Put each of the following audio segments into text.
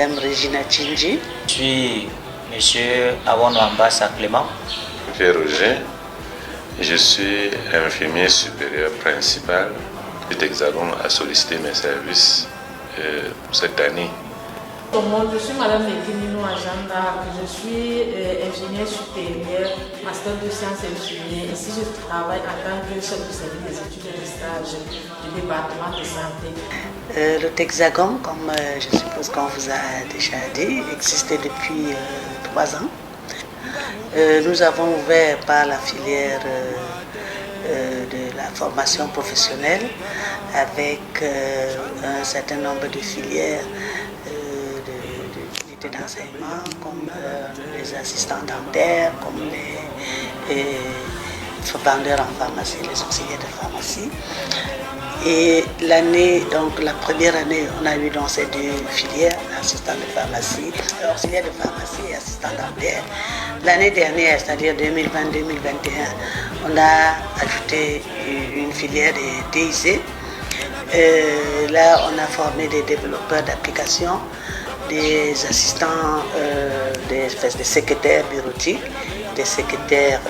Madame Regina Tchinji. Je suis Monsieur Awono Ambassa Clément. Pierre Roger. Je suis infirmier supérieur principal. L'Hexagone a sollicité mes services cette année. Je suis Madame Nekinino Ajanda, je suis ingénieure supérieure, master de sciences infirmières. Ici, je travaille en tant que chef de service des études et des stages du département de santé. Le Hexagone, comme je suppose qu'on vous a déjà dit, existait depuis 3 ans. Nous avons ouvert par la filière de la formation professionnelle avec un certain nombre de filières d'enseignement comme les assistants dentaires, comme les vendeurs en pharmacie, les auxiliaires de pharmacie. Et l'année, donc la première année, on a eu donc ces 2 filières, assistant de pharmacie, auxiliaire de pharmacie et assistant dentaire. L'année dernière, c'est-à-dire 2020-2021, on a ajouté une filière de TIC. Là, on a formé des développeurs d'applications, des assistants, des secrétaires bureautiques, des secrétaires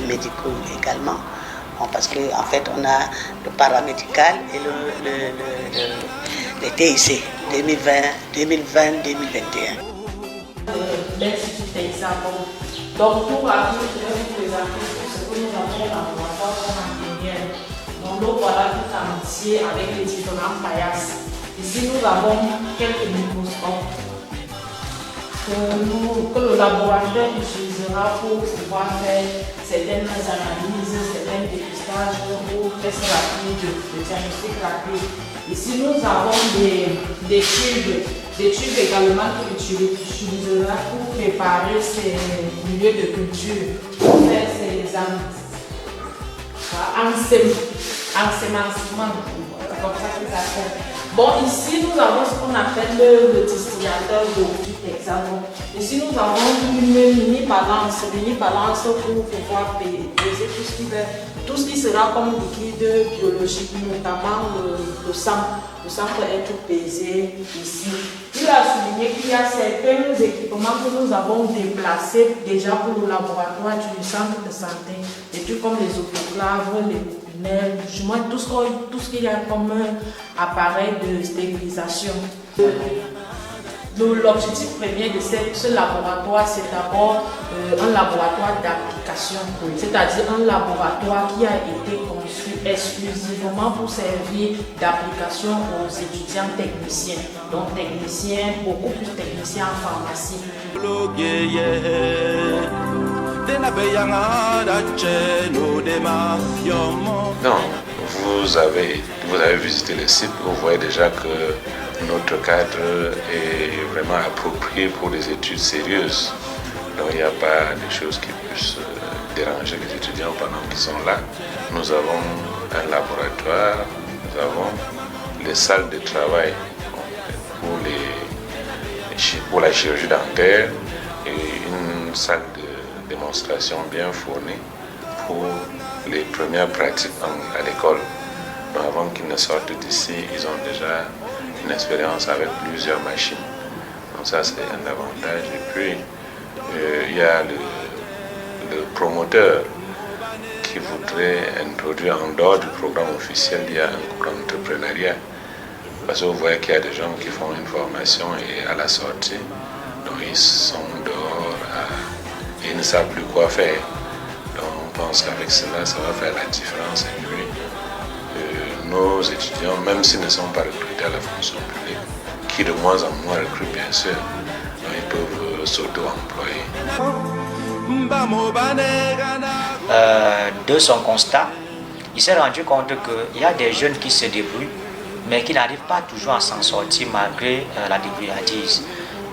médicaux également. Bon, parce qu'en fait, on a le paramédical et le TIC 2020-2021. L'Institut Hexagone. Donc, pour rappeler, je vais vous présenter ce que nous avons au laboratoire comme ingénieur. Donc, nous voilà tout entier avec les différents paillasses. Ici, nous avons quelques microscopes que le laboratoire utilisera pour pouvoir faire certaines analyses, certains dépistages ou tests rapides, de diagnostic rapide. Ici, nous avons des tubes également qu'il utilisera pour préparer ces milieux de culture, pour faire ces ensemencements, comme ça que ça fait. Bon, ici nous avons ce qu'on appelle le distillateur d'eau du Hexagone. Ici nous avons une mini-balance pour pouvoir peser tout ce qui sera comme liquide biologique, notamment le sang. Le sang peut être pesé ici. Il a souligné qu'il y a certains équipements que nous avons déplacés déjà pour le laboratoire du centre de santé, et tout comme les autoclaves, les du moins tout ce qu'il y a comme appareil de stérilisation. L'objectif premier de ce laboratoire, c'est d'abord un laboratoire d'application, c'est-à-dire un laboratoire qui a été conçu exclusivement pour servir d'application aux étudiants techniciens. Donc techniciens, beaucoup plus techniciens en pharmacie. Non, vous avez visité le site, vous voyez déjà que notre cadre est vraiment approprié pour des études sérieuses. Donc il n'y a pas de choses qui puissent déranger les étudiants pendant qu'ils sont là. Nous avons un laboratoire, nous avons les salles de travail pour la chirurgie dentaire et une salle de démonstration bien fournie pour les premières pratiques à l'école. Donc avant qu'ils ne sortent d'ici, ils ont déjà une expérience avec plusieurs machines. Donc ça c'est un avantage. Et puis il y a le promoteur qui voudrait introduire en dehors du programme officiel, il y a un cours d'entrepreneuriat. Parce que vous voyez qu'il y a des gens qui font une formation et à la sortie, donc ils sont dehors et ils ne savent plus quoi faire. Donc on pense qu'avec cela, ça va faire la différence. Et puis nos étudiants, même s'ils ne sont pas recrutés à la fonction publique, qui de moins en moins recrutent bien sûr, donc ils peuvent s'auto-employer. De son constat, il s'est rendu compte qu'il y a des jeunes qui se débrouillent, mais qui n'arrivent pas toujours à s'en sortir malgré la débrouillardise.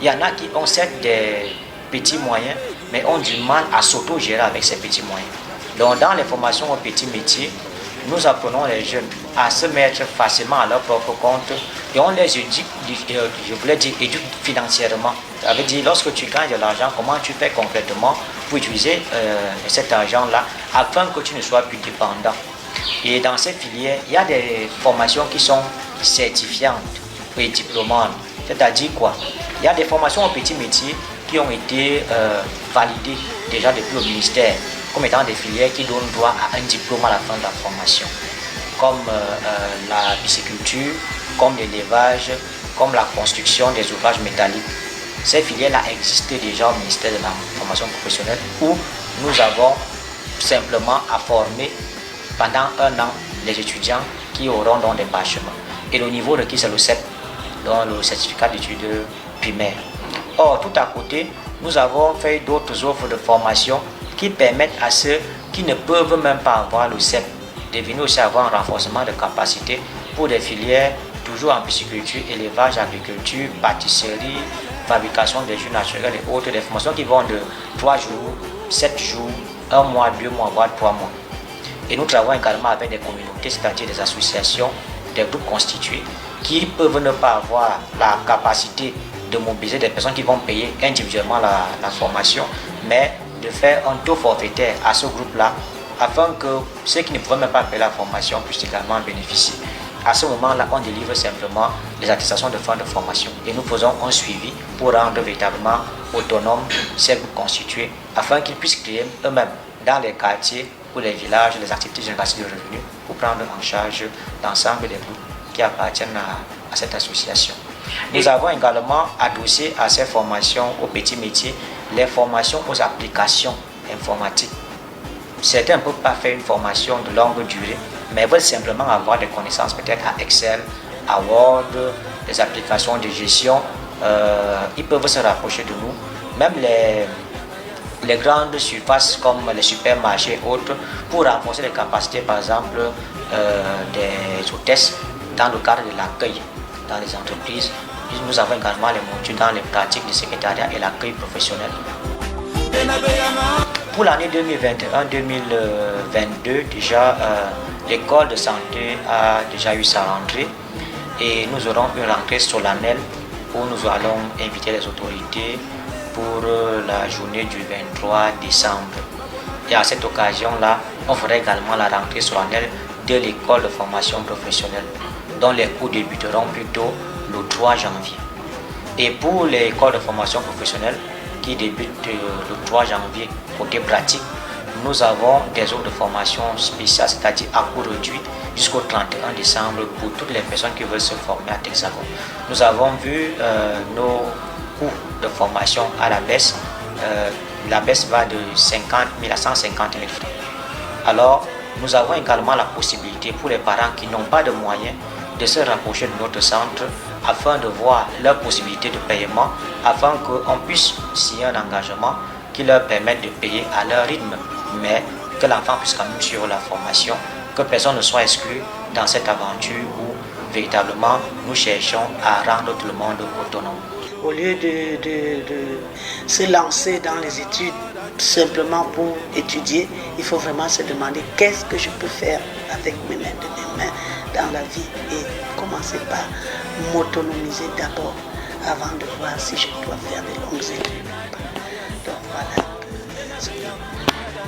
Il y en a qui ont certes des petits moyens, mais ont du mal à s'auto-gérer avec ces petits moyens. Donc dans les formations aux petits métiers, nous apprenons les jeunes à se mettre facilement à leur propre compte et on les éduque, je voulais dire, éduque financièrement. Ça veut dire, lorsque tu gagnes de l'argent, comment tu fais concrètement pour utiliser cet argent-là afin que tu ne sois plus dépendant. Et dans cette filière, il y a des formations qui sont certifiantes et diplômantes. C'est-à-dire quoi? Il y a des formations aux petits métiers qui ont été validées déjà depuis le ministère comme étant des filières qui donnent droit à un diplôme à la fin de la formation, comme la pisciculture, comme l'élevage, comme la construction des ouvrages métalliques. Ces filières-là existent déjà au ministère de la formation professionnelle où nous avons simplement à former pendant un an les étudiants qui auront donc des parchemins. Et le niveau requis, c'est le CEP, donc le certificat d'études primaires. Or, tout à côté, nous avons fait d'autres offres de formation qui permettent à ceux qui ne peuvent même pas avoir le CEP de venir aussi avoir un renforcement de capacité pour des filières toujours en pisciculture, élevage, agriculture, pâtisserie, fabrication des jus naturels et autres, des formations qui vont de 3 jours, 7 jours, 1 mois, 2 mois, voire 3 mois. Et nous travaillons également avec des communautés, c'est-à-dire des associations, des groupes constitués, qui peuvent ne pas avoir la capacité de mobiliser des personnes qui vont payer individuellement la formation, mais de faire un taux forfaitaire à ce groupe-là, afin que ceux qui ne pouvaient même pas payer la formation puissent également en bénéficier. À ce moment-là, on délivre simplement les attestations de fin de formation et nous faisons un suivi pour rendre véritablement autonomes ces groupes constitués afin qu'ils puissent créer eux-mêmes dans les quartiers ou les villages les activités génératives de revenus pour prendre en charge l'ensemble des groupes qui appartiennent à cette association. Nous avons également adossé à ces formations aux petits métiers les formations aux applications informatiques. Certains ne peuvent pas faire une formation de longue durée, mais veulent simplement avoir des connaissances peut-être à Excel, à Word, des applications de gestion. Ils peuvent se rapprocher de nous. Même les grandes surfaces comme les supermarchés et autres, pour renforcer les capacités, par exemple, des hôtesses dans le cadre de l'accueil dans les entreprises. Nous avons également les modules dans les pratiques de secrétariat et l'accueil professionnel. Pour l'année 2021-2022, déjà, l'école de santé a déjà eu sa rentrée et nous aurons une rentrée solennelle où nous allons inviter les autorités pour la journée du 23 décembre. Et à cette occasion-là, on fera également la rentrée solennelle de l'école de formation professionnelle, dont les cours débuteront plutôt le 3 janvier. Et pour l'école de formation professionnelle qui débute le 3 janvier, côté pratique, nous avons des offres de formation spéciales, c'est-à-dire à cours réduit jusqu'au 31 décembre pour toutes les personnes qui veulent se former à Texaco. Nous avons vu nos coûts de formation à la baisse. La baisse va de 50 000 à 150 000 francs. Alors, nous avons également la possibilité pour les parents qui n'ont pas de moyens de se rapprocher de notre centre afin de voir leurs possibilités de paiement, afin qu'on puisse signer un engagement qui leur permette de payer à leur rythme, mais que l'enfant puisse quand même suivre la formation, que personne ne soit exclu dans cette aventure où véritablement nous cherchons à rendre tout le monde autonome. Au lieu de se lancer dans les études simplement pour étudier, il faut vraiment se demander qu'est-ce que je peux faire avec mes mains, de mes mains dans la vie et commencer par m'autonomiser d'abord avant de voir si je dois faire des longues études. Donc voilà.